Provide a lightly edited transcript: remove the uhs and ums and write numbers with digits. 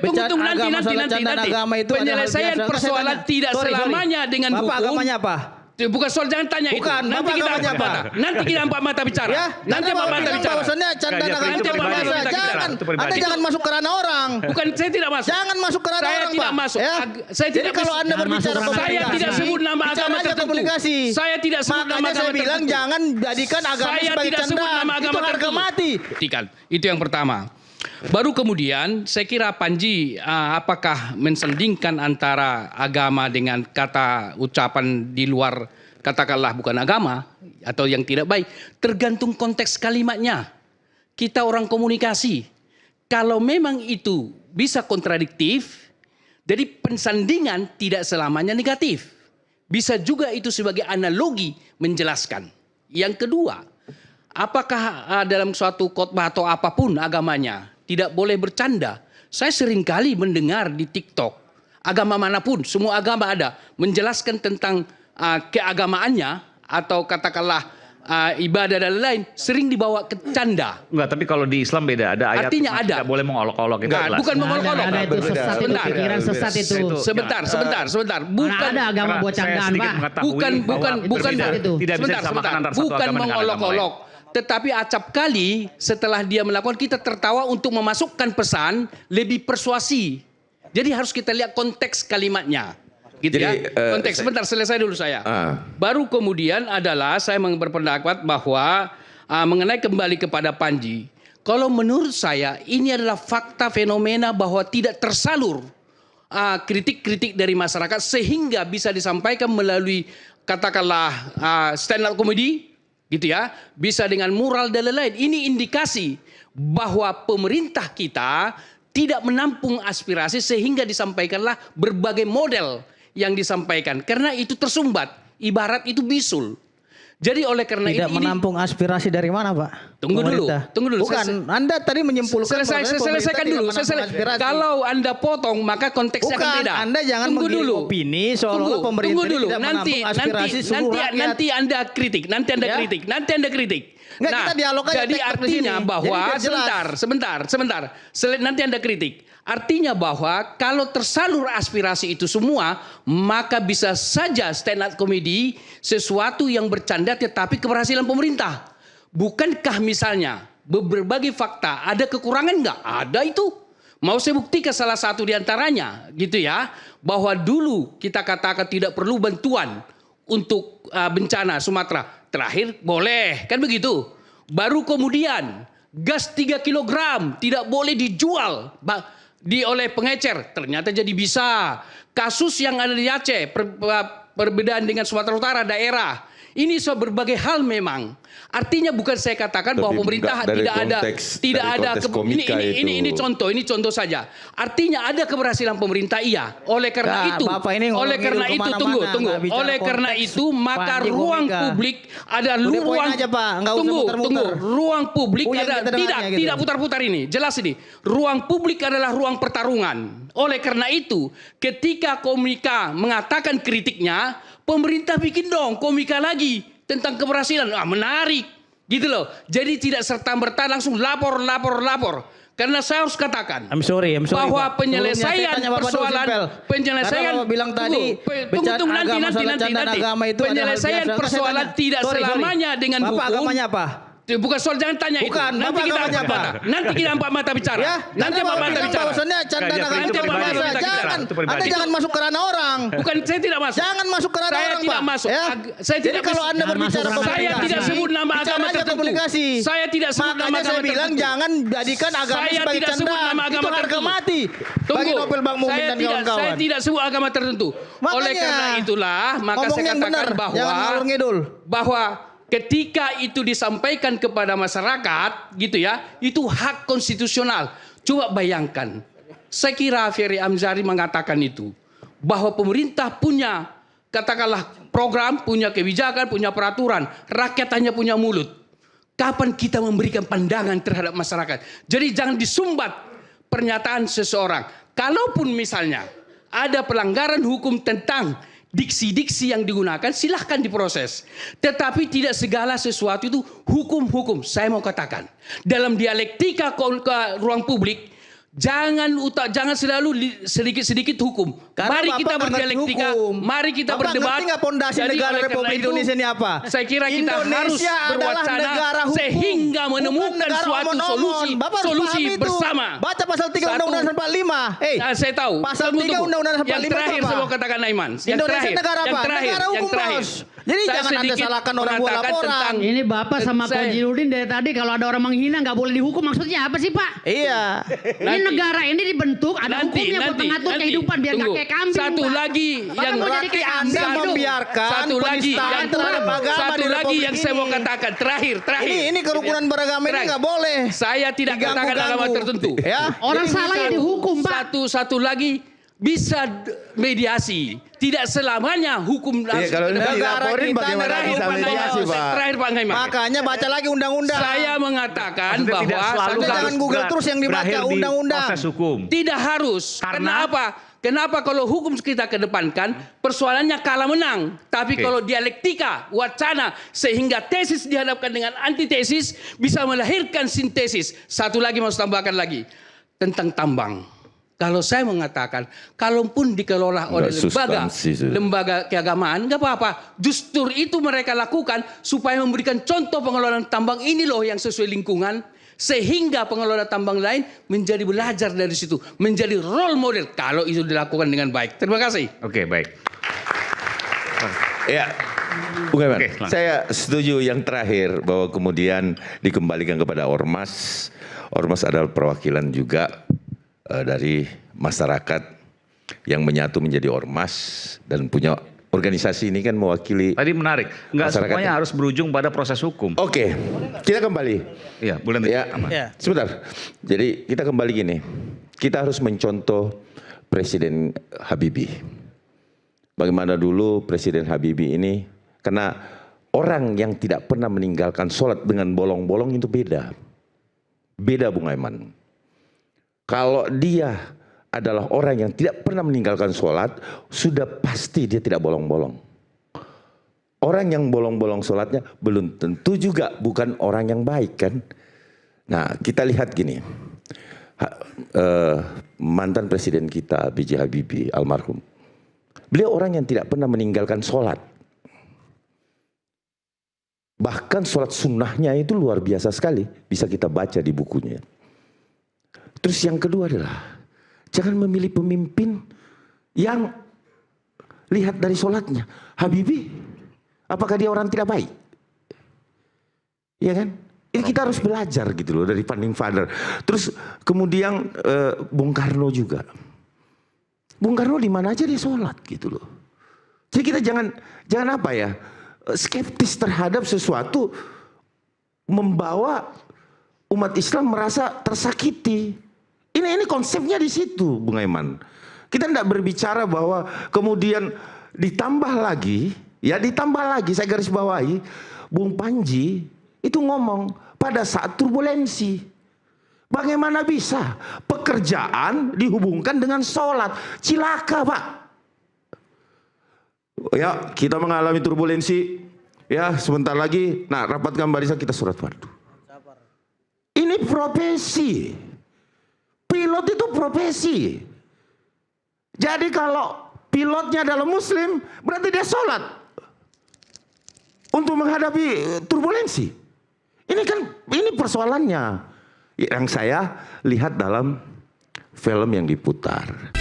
tunggu nanti. Penyelesaian persoalan tidak selamanya dengan hukum. Bapak agamanya apa? Bukan soal, jangan tanya itu. Bukan, Nanti kita empat mata. Nanti kita empat mata bicara. Ya, nanti empat mata bicara. Bahwasannya canda nanti empat mata bicara. Jangan, Anda jangan masuk ke ranah orang. Bukan, saya tidak masuk. Jangan masuk ke ranah saya orang, tidak Pak. masuk. Ya? Saya Jadi tidak kalau Anda berbicara saya tidak sebut nama agama tertentu. Komunikasi. Saya tidak sebut nama agama tertentu. Saya bilang jangan jadikan agama saya sebagai tidak sebut candaan. nama agama Itu harga mati. Itu yang pertama. Baru kemudian saya kira Panji apakah mensandingkan antara agama dengan kata ucapan di luar, katakanlah bukan agama atau yang tidak baik, tergantung konteks kalimatnya. Kita orang komunikasi, kalau memang itu bisa kontradiktif, jadi pensandingan tidak selamanya negatif. Bisa juga itu sebagai analogi menjelaskan. Yang kedua, apakah dalam suatu khotbah atau apapun agamanya tidak boleh bercanda? Saya seringkali mendengar di TikTok, agama manapun, semua agama ada, menjelaskan tentang keagamaannya atau katakanlah ibadah dan lain-lain, sering dibawa ke canda. Enggak, tapi kalau di Islam beda, ada ayat artinya ada. Tidak boleh mengolok-olok. Bukan mengolok-olok. Ada itu sesat, itu pikiran sesat itu. Sebentar. Bukan ada agama buat candaan, Pak. Bukan mengolok-olok. Tetapi acap kali setelah dia melakukan, kita tertawa untuk memasukkan pesan lebih persuasi. Jadi harus kita lihat konteks kalimatnya. Gitu. Jadi, ya. Konteks. Sebentar, selesai dulu saya. Baru kemudian adalah saya berpendapat bahwa mengenai kembali kepada Panji. Kalau menurut saya ini adalah fakta fenomena bahwa tidak tersalur kritik-kritik dari masyarakat sehingga bisa disampaikan melalui katakanlah stand up comedy, gitu ya, bisa dengan mural dan lain-lain. Ini indikasi bahwa pemerintah kita tidak menampung aspirasi sehingga disampaikanlah berbagai model yang disampaikan. Karena itu tersumbat, ibarat itu bisul. Jadi oleh karena tidak itu menampung aspirasi dari mana, Pak? Tunggu dulu. Bukan, Anda tadi menyimpulkan selesaikan dulu. Kalau Anda potong maka konteksnya akan beda. Anda jangan mengirim opini seolah-olah pemerintah tidak menampung aspirasi seluruh rakyat. Nanti Anda kritik. Nggak, kita dialog aja. Jadi artinya bahwa sebentar. Nanti Anda kritik. Artinya bahwa kalau tersalur aspirasi itu semua, maka bisa saja stand up comedy sesuatu yang bercanda tetapi keberhasilan pemerintah. Bukankah misalnya berbagai fakta ada kekurangan nggak? Ada itu. Mau saya buktikan salah satu diantaranya gitu ya. Bahwa dulu kita katakan tidak perlu bantuan untuk bencana Sumatera. Terakhir boleh, kan begitu. Baru kemudian gas 3 kg tidak boleh dijual oleh pengecer, ternyata jadi bisa. Kasus yang ada di Aceh, perbedaan dengan Sumatera Utara daerah. Ini berbagai hal memang. Artinya bukan saya katakan bahwa pemerintah tidak ada ini contoh saja. Artinya ada keberhasilan pemerintah iya. Oleh karena itu maka ruang publik ada ruang publik tidak putar-putar ini. Jelas ini. Ruang publik adalah ruang pertarungan. Oleh karena itu, ketika komika mengatakan kritiknya, pemerintah bikin dong komika lagi tentang keberhasilan. Menarik. Gitu loh. Jadi tidak serta-merta langsung lapor. Karena saya harus katakan bahwa penyelesaian persoalan penyelesaian persoalan tidak selamanya dengan hukum. Bapak agamanya apa? Bukan soal, jangan tanya itu. Nanti kita empat mata bicara. Nanti empat mata bicara. Anda jangan masuk ke ranah orang. Bukan, saya tidak masuk. Jangan masuk ke ranah orang, Pak. Saya tidak masuk. Jadi kalau Anda berbicara saya tidak sebut nama agama tertentu. Saya tidak sebut nama agama tertentu. Saya bilang jangan jadikan agama sebagai candaan. Itu harga mati bagi Nobel Bang Mumin dan kawan-kawan. Saya tidak sebut agama tertentu. Oleh karena itulah maka saya katakan bahwa ketika itu disampaikan kepada masyarakat, gitu ya, itu hak konstitusional. Coba bayangkan, saya kira Ferry Amsari mengatakan itu, bahwa pemerintah punya, katakanlah program, punya kebijakan, punya peraturan, rakyat hanya punya mulut. Kapan kita memberikan pandangan terhadap masyarakat? Jadi jangan disumbat pernyataan seseorang. Kalaupun misalnya ada pelanggaran hukum tentang diksi-diksi yang digunakan, silahkan diproses. Tetapi tidak segala sesuatu itu hukum-hukum. Saya mau katakan, dalam dialektika ke ruang publik, Jangan selalu sedikit-sedikit hukum. Karena Mari Bapak kita nggak ngerti berdialektika, hukum. mari kita Bapak berdebat. ngerti nggak pondasi Jadi negara oleh karena Republik itu, Indonesia ini apa? Saya kira kita Indonesia harus adalah berwacana negara hukum, sehingga bukan menemukan negara suatu omon-omon. Bapak harus solusi paham itu. bersama. Baca pasal 3 Satu. Undang-Undang 45. Saya tahu. Pasal Tunggu, 3 tunggu. Undang-Undang 45 Yang terakhir apa? saya mau katakan Aiman. Yang Indonesia terakhir, negara apa? yang terakhir, Negara yang hukum, terakhir. Bos. Jadi Saya jangan Anda sedikit salahkan orang buat mengatakan laporan. tentang Ini Bapak sama Ko Jirudin dari tadi kalau ada orang menghina nggak boleh dihukum, maksudnya apa sih Pak? Iya. Ini negara ini dibentuk ada hukumnya buat mengatur kehidupan biar nggak Tunggu. kayak kambing. Satu Pak. lagi Bapak yang mau jadi berarti kayak Anda kambing. membiarkan satu lagi penistaan yang terhadap agama satu di lagi Republik yang saya mau ini. katakan terakhir. Ini kerukunan beragama ini Terakhir. nggak boleh. Saya tidak katakan agama Diganggu-ganggu. tertentu. Ya. Orang salah ya dihukum Pak. Satu lagi bisa mediasi. Tidak selamanya hukum harus kalau kita- kita dilaporin bagaimana negara bisa hukum, mediasi, Bos. Pak? Terakhir Pak Ngaiman. Makanya baca lagi undang-undang. Saya mengatakan Maksudnya bahwa tidak selalu Anda jangan harus Google terus yang dibaca berakhir di undang-undang. proses hukum. tidak harus. Karena Kenapa? Kenapa kalau hukum kita kedepankan persoalannya kalah menang, tapi Oke. kalau dialektika, wacana sehingga tesis dihadapkan dengan antitesis bisa melahirkan sintesis. Satu lagi mau saya tambahkan lagi tentang tambang. Kalau saya mengatakan, kalaupun dikelola oleh Nggak substansi sudah. lembaga keagamaan, nggak apa-apa. Justru itu mereka lakukan supaya memberikan contoh pengelolaan tambang ini loh yang sesuai lingkungan. Sehingga pengelola tambang lain menjadi belajar dari situ. Menjadi role model kalau itu dilakukan dengan baik. Terima kasih. Oke, baik. Ya, Bung Eman, Oke, silakan. saya setuju yang terakhir bahwa kemudian dikembalikan kepada ormas. Ormas adalah perwakilan juga dari masyarakat yang menyatu menjadi ormas dan punya organisasi ini kan mewakili. Tadi menarik. Enggak Masyarakat. semuanya harus berujung pada proses hukum. Oke, kita kembali. Iya, boleh. Ya, Aman. sebentar. Jadi kita kembali gini. Kita harus mencontoh Presiden Habibie. Bagaimana dulu Presiden Habibie ini, karena orang yang tidak pernah meninggalkan sholat dengan bolong-bolong itu beda. Beda Bung Aiman. Kalau dia adalah orang yang tidak pernah meninggalkan sholat, sudah pasti dia tidak bolong-bolong. Orang yang bolong-bolong sholatnya belum tentu juga bukan orang yang baik kan. Nah kita lihat gini, mantan presiden kita B.J. Habibie almarhum. Beliau orang yang tidak pernah meninggalkan sholat. Bahkan sholat sunnahnya itu luar biasa sekali, bisa kita baca di bukunya. Terus yang kedua adalah, jangan memilih pemimpin yang lihat dari sholatnya. Habibie, apakah dia orang tidak baik? Iya kan? Ini kita harus belajar gitu loh dari founding father. Terus kemudian Bung Karno juga. Bung Karno di mana aja dia sholat gitu loh. Jadi kita jangan apa ya, skeptis terhadap sesuatu membawa umat Islam merasa tersakiti. Ini konsepnya di situ, Bung Aiman. Kita tidak berbicara bahwa kemudian ditambah lagi, saya garis bawahi, Bung Panji itu ngomong pada saat turbulensi. Bagaimana bisa pekerjaan dihubungkan dengan sholat? Cilaka, Pak. Ya, kita mengalami turbulensi. Ya, sebentar lagi. Nah, rapatkan barisan kita sholat fardu. Ini profesi. Pilot itu profesi. Jadi kalau pilotnya adalah muslim, berarti dia sholat untuk menghadapi turbulensi. Ini persoalannya yang saya lihat dalam film yang diputar.